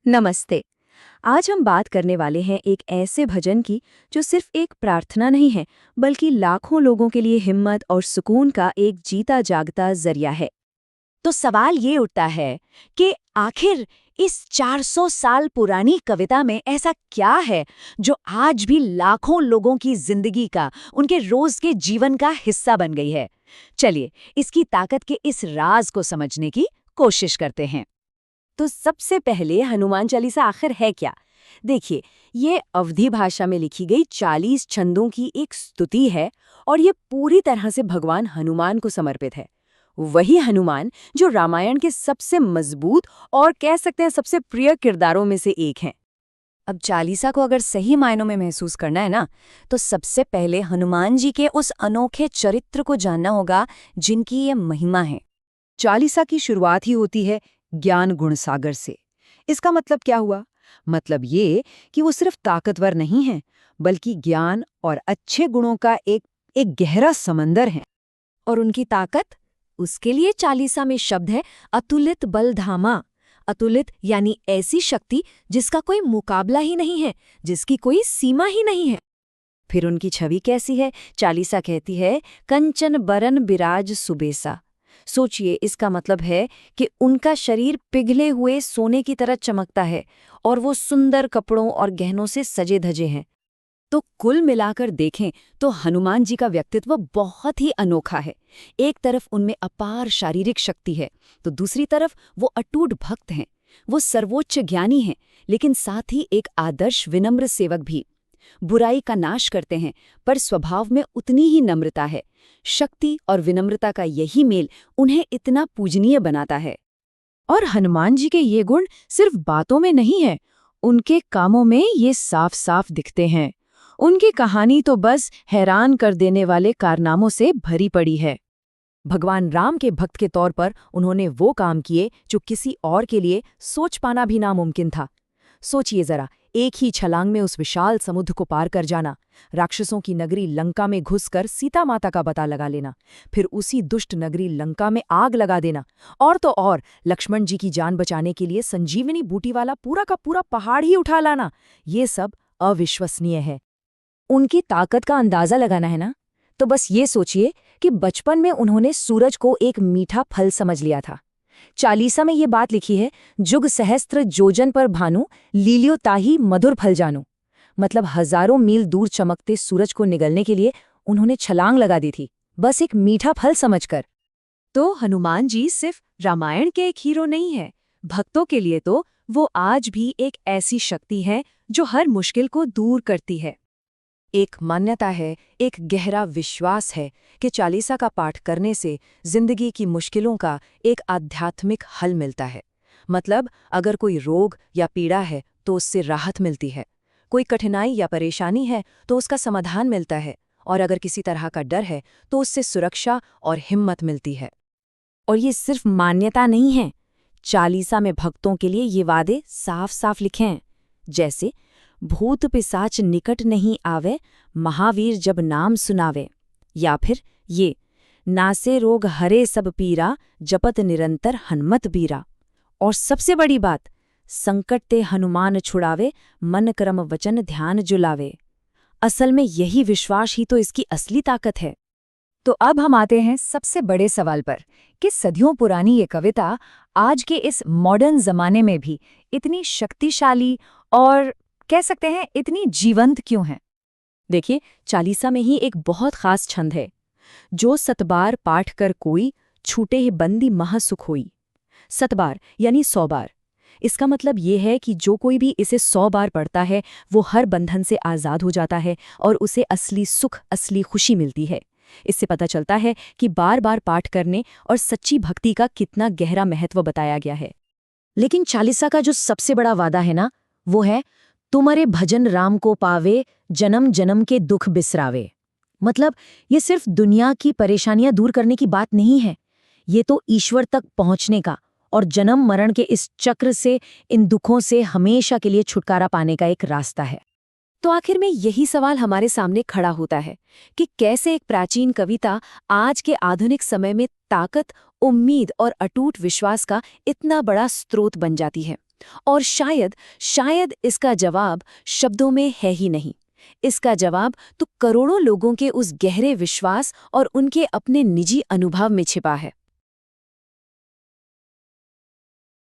नमस्ते। आज हम बात करने वाले हैं एक ऐसे भजन की जो सिर्फ एक प्रार्थना नहीं है, बल्कि लाखों लोगों के लिए हिम्मत और सुकून का एक जीता जागता जरिया है। तो सवाल ये उठता है कि आखिर इस 400 साल पुरानी कविता में ऐसा क्या है जो आज भी लाखों लोगों की जिंदगी का, उनके रोज के जीवन का हिस्सा बन गई है। चलिए इसकी ताकत के इस राज को समझने की कोशिश करते हैं। तो सबसे पहले हनुमान चालीसा आखिर है क्या? देखिए, ये अवधी भाषा में लिखी गई 40 छंदों की एक स्तुति है और ये पूरी तरह से भगवान हनुमान को समर्पित है। वही हनुमान जो रामायण के सबसे मजबूत और कह सकते हैं सबसे प्रिय किरदारों में से एक हैं। अब चालीसा को अगर सही मायनों में महसूस करना है ना, तो सबसे पहले हनुमान जी के उस अनोखे चरित्र को जानना होगा जिनकी ये महिमा है। चालीसा की शुरुआत ही होती है ज्ञान गुण सागर से। इसका मतलब क्या हुआ? मतलब ये कि वो सिर्फ ताकतवर नहीं है, बल्कि ज्ञान और अच्छे गुणों का एक गहरा समंदर है। और उनकी ताकत, उसके लिए चालीसा में शब्द है अतुलित बलधामा। अतुलित यानी ऐसी शक्ति जिसका कोई मुकाबला ही नहीं है, जिसकी कोई सीमा ही नहीं है। फिर उनकी छवि कैसी है? चालीसा कहती है कंचन बरन बिराज सुबेसा। सोचिए, इसका मतलब है कि उनका शरीर पिघले हुए सोने की तरह चमकता है और वो सुंदर कपड़ों और गहनों से सजे धजे हैं। तो कुल मिलाकर देखें तो हनुमान जी का व्यक्तित्व बहुत ही अनोखा है। एक तरफ उनमें अपार शारीरिक शक्ति है, तो दूसरी तरफ वो अटूट भक्त हैं। वो सर्वोच्च ज्ञानी हैं, लेकिन साथ ही एक आदर्श विनम्र सेवक भी। बुराई का नाश करते हैं, पर स्वभाव में उतनी ही नम्रता है। शक्ति और विनम्रता का यही मेल उन्हें इतना पूजनीय बनाता है। और हनुमान जी के ये गुण सिर्फ बातों में नहीं है, उनके कामों में ये साफ साफ दिखते हैं। उनकी कहानी तो बस हैरान कर देने वाले कारनामों से भरी पड़ी है। भगवान राम के भक्त के तौर पर उन्होंने वो काम किए जो किसी और के लिए सोच पाना भी नामुमकिन था। सोचिए जरा, एक ही छलांग में उस विशाल समुद्र को पार कर जाना, राक्षसों की नगरी लंका में घुसकर सीता माता का पता लगा लेना, फिर उसी दुष्ट नगरी लंका में आग लगा देना, और तो और लक्ष्मण जी की जान बचाने के लिए संजीवनी बूटी वाला पूरा का पूरा पहाड़ ही उठा लाना। ये सब अविश्वसनीय है। उनकी ताकत का अंदाजा लगाना है ना, तो बस ये सोचिए कि बचपन में उन्होंने सूरज को एक मीठा फल समझ लिया था। चालीसा में ये बात लिखी है, जुग सहस्त्र जोजन पर भानु, लीलियो ताही मधुर फल जानू। मतलब हजारों मील दूर चमकते सूरज को निगलने के लिए उन्होंने छलांग लगा दी थी, बस एक मीठा फल समझकर। तो हनुमान जी सिर्फ रामायण के एक हीरो नहीं है, भक्तों के लिए तो वो आज भी एक ऐसी शक्ति है जो हर मुश्किल को दूर करती है। एक मान्यता है, एक गहरा विश्वास है कि चालीसा का पाठ करने से जिंदगी की मुश्किलों का एक आध्यात्मिक हल मिलता है। मतलब अगर कोई रोग या पीड़ा है तो उससे राहत मिलती है, कोई कठिनाई या परेशानी है तो उसका समाधान मिलता है, और अगर किसी तरह का डर है तो उससे सुरक्षा और हिम्मत मिलती है। और ये सिर्फ मान्यता नहीं है, चालीसा में भक्तों के लिए ये वादे साफ साफ लिखे हैं, जैसे भूत पिशाच निकट नहीं आवे, महावीर जब नाम सुनावे। या फिर ये नासे रोग हरे सब पीरा, जपत निरंतर हनुमत बीरा। और सबसे बड़ी बात, संकट ते हनुमान छुड़ावे, मन कर्म वचन ध्यान जुलावे। असल में यही विश्वास ही तो इसकी असली ताकत है। तो अब हम आते हैं सबसे बड़े सवाल पर कि सदियों पुरानी ये कविता आज के इस मॉडर्न जमाने में भी इतनी शक्तिशाली और कह सकते हैं इतनी जीवंत क्यों है? देखिए, चालीसा में ही एक बहुत खास छंद है, जो सतबार पाठ कर कोई, छूटे ही बंदी महासुख होई। सतबार यानी 100 बार। इसका मतलब ये है कि जो कोई भी इसे 100 बार पढ़ता है वो हर बंधन से आज़ाद हो जाता है और उसे असली सुख, असली खुशी मिलती है। इससे पता चलता है कि बार बार पाठ करने और सच्ची भक्ति का कितना गहरा महत्व बताया गया है। लेकिन चालीसा का जो सबसे बड़ा वादा है ना, वो है तुम्हारे भजन राम को पावे, जन्म जन्म के दुख बिसरावे। मतलब ये सिर्फ दुनिया की परेशानियां दूर करने की बात नहीं है, ये तो ईश्वर तक पहुंचने का और जन्म मरण के इस चक्र से, इन दुखों से हमेशा के लिए छुटकारा पाने का एक रास्ता है। तो आखिर में यही सवाल हमारे सामने खड़ा होता है कि कैसे एक प्राचीन कविता आज के आधुनिक समय में ताकत, उम्मीद और अटूट विश्वास का इतना बड़ा स्रोत बन जाती है। और शायद इसका जवाब शब्दों में है ही नहीं। इसका जवाब तो करोड़ों लोगों के उस गहरे विश्वास और उनके अपने निजी अनुभव में छिपा है।